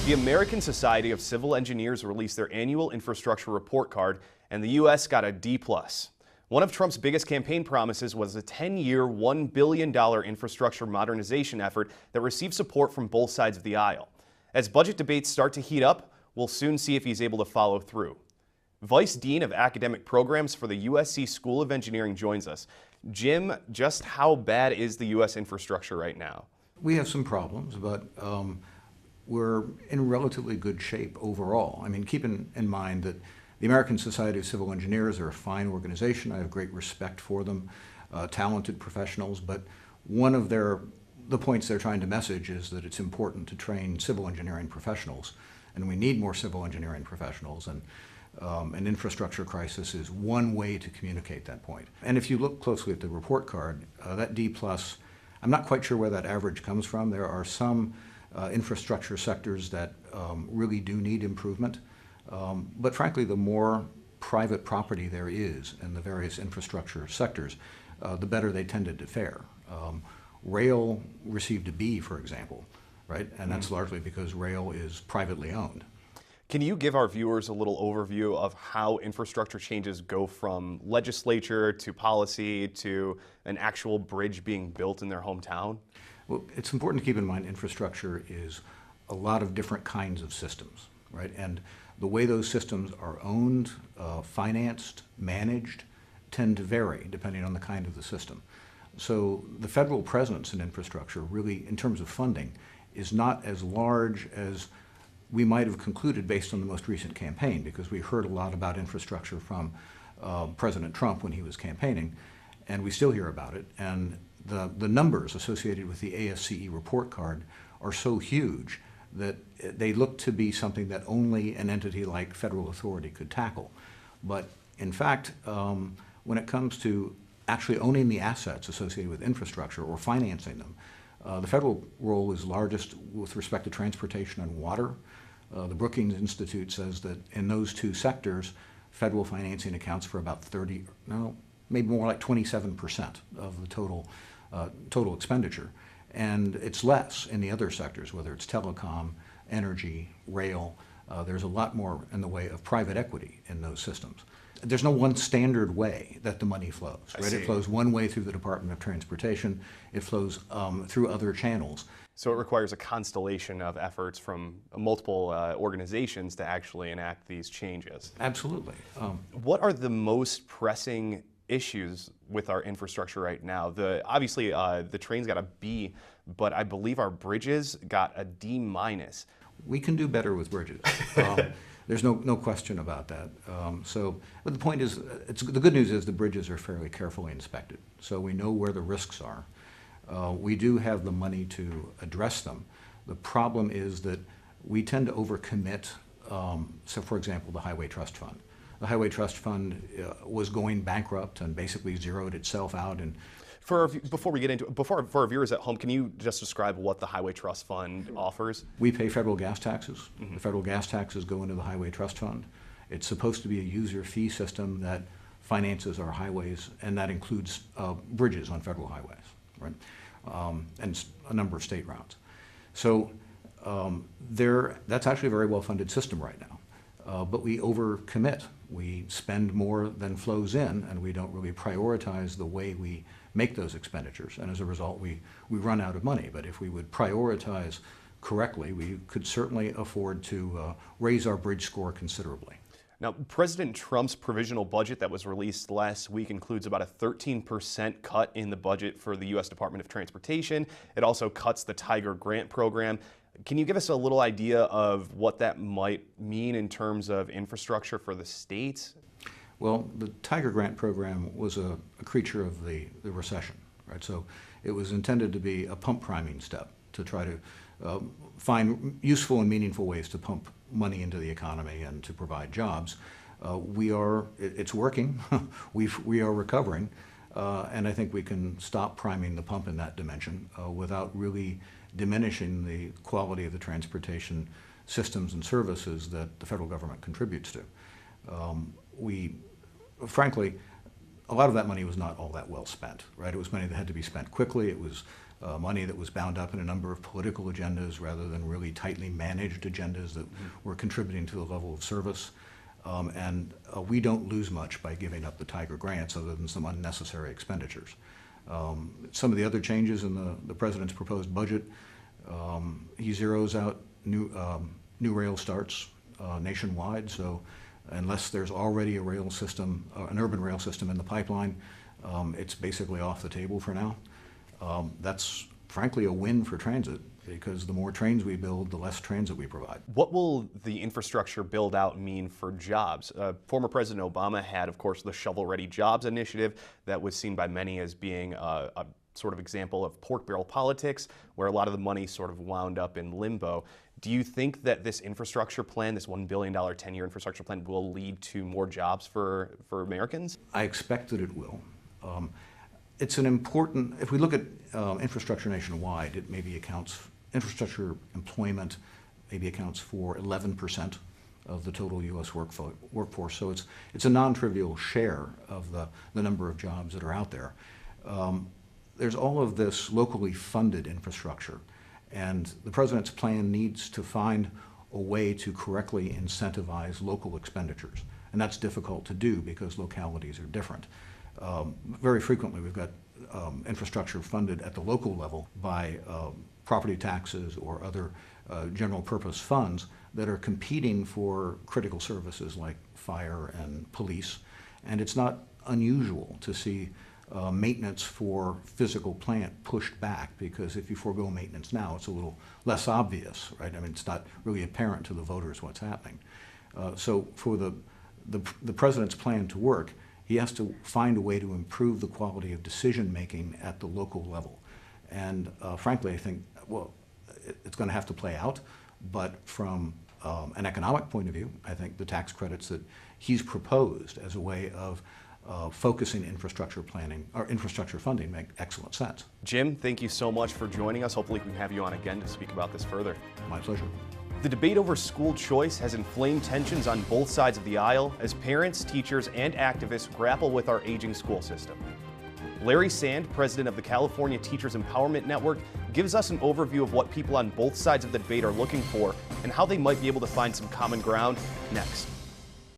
The American Society of Civil Engineers released their annual infrastructure report card, and the U.S. got a D+. One of Trump's biggest campaign promises was a 10-year, $1 billion infrastructure modernization effort that received support from both sides of the aisle. As budget debates start to heat up, we'll soon see if he's able to follow through. Vice Dean of Academic Programs for the USC School of Engineering joins us. Jim, just how bad is the U.S. infrastructure right now? We have some problems, but we're in relatively good shape overall. I mean, keep in mind that the American Society of Civil Engineers are a fine organization. I have great respect for them, talented professionals, but one of the points they're trying to message is that it's important to train civil engineering professionals, and we need more civil engineering professionals, and an infrastructure crisis is one way to communicate that point. And if you look closely at the report card, that D+, I'm not quite sure where that average comes from. There are some infrastructure sectors that really do need improvement. But frankly, the more private property there is in the various infrastructure sectors, the better they tended to fare. Rail received a B, for example, right? And that's largely because rail is privately owned. Can you give our viewers a little overview of how infrastructure changes go from legislature to policy to an actual bridge being built in their hometown? Well, it's important to keep in mind infrastructure is a lot of different kinds of systems, right? And the way those systems are owned, financed, managed, tend to vary depending on the kind of the system. So the federal presence in infrastructure really, in terms of funding, is not as large as we might have concluded based on the most recent campaign, because we heard a lot about infrastructure from President Trump when he was campaigning, and we still hear about it. And the numbers associated with the ASCE report card are so huge that they look to be something that only an entity like federal authority could tackle. But in fact, when it comes to actually owning the assets associated with infrastructure or financing them, the federal role is largest with respect to transportation and water. The Brookings Institute says that in those two sectors, federal financing accounts for about maybe more like 27% of the total expenditure. And it's less in the other sectors, whether it's telecom, energy, rail. There's a lot more in the way of private equity in those systems. There's no one standard way that the money flows, right? It flows one way through the Department of Transportation. It flows through other channels. So it requires a constellation of efforts from multiple organizations to actually enact these changes. Absolutely. What are the most pressing issues with our infrastructure right now? Obviously, the trains got a B, but I believe our bridges got a D-. We can do better with bridges. There's no question about that. But the point is, the good news is the bridges are fairly carefully inspected, so we know where the risks are. We do have the money to address them. The problem is that we tend to overcommit. So, for example, the Highway Trust Fund. The Highway Trust Fund was going bankrupt and basically zeroed itself out. And before we get into it, for our viewers at home, can you just describe what the Highway Trust Fund offers? We pay federal gas taxes. The federal gas taxes go into the Highway Trust Fund. It's supposed to be a user fee system that finances our highways, and that includes bridges on federal highways, right? And a number of state routes. So that's actually a very well-funded system right now. But we overcommit. We spend more than flows in, and we don't really prioritize the way we make those expenditures. And as a result, we run out of money. But if we would prioritize correctly, we could certainly afford to raise our bridge score considerably. Now, President Trump's provisional budget that was released last week includes about a 13% cut in the budget for the U.S. Department of Transportation. It also cuts the Tiger Grant program. Can you give us a little idea of what that might mean in terms of infrastructure for the states? Well, the Tiger Grant program was a creature of the recession, right? So it was intended to be a pump priming step to try to find useful and meaningful ways to pump money into the economy and to provide jobs. It's working. We are recovering, and I think we can stop priming the pump in that dimension without really diminishing the quality of the transportation systems and services that the federal government contributes to. Frankly, a lot of that money was not all that well spent, right? It was money that had to be spent quickly. It was money that was bound up in a number of political agendas rather than really tightly managed agendas that were contributing to the level of service. We don't lose much by giving up the Tiger grants other than some unnecessary expenditures. Some of the other changes in the President's proposed budget, he zeroes out new rail starts nationwide, so unless there's already a rail system, an urban rail system in the pipeline, it's basically off the table for now. That's frankly a win for transit, because the more trains we build, the less transit we provide. What will the infrastructure build out mean for jobs? Former President Obama had, of course, the shovel-ready jobs initiative that was seen by many as being a sort of example of pork barrel politics, where a lot of the money sort of wound up in limbo. Do you think that this infrastructure plan, this $1 billion 10-year infrastructure plan, will lead to more jobs for Americans? I expect that it will. It's an important, if we look at infrastructure nationwide, it maybe infrastructure employment maybe accounts for 11% of the total U.S. workforce. So it's a non-trivial share of the number of jobs that are out there. There's all of this locally funded infrastructure, and the President's plan needs to find a way to correctly incentivize local expenditures. And that's difficult to do because localities are different. Very frequently we've got infrastructure funded at the local level by property taxes or other general purpose funds that are competing for critical services like fire and police. And it's not unusual to see maintenance for physical plant pushed back, because if you forego maintenance now, it's a little less obvious, right? I mean, it's not really apparent to the voters what's happening. So for the President's plan to work, he has to find a way to improve the quality of decision-making at the local level. And frankly, I think, well, it's going to have to play out, but from an economic point of view, I think the tax credits that he's proposed as a way of focusing infrastructure planning or infrastructure funding make excellent sense. Jim, thank you so much for joining us. Hopefully we can have you on again to speak about this further. My pleasure. The debate over school choice has inflamed tensions on both sides of the aisle as parents, teachers, and activists grapple with our aging school system. Larry Sand, president of the California Teachers Empowerment Network, gives us an overview of what people on both sides of the debate are looking for and how they might be able to find some common ground next.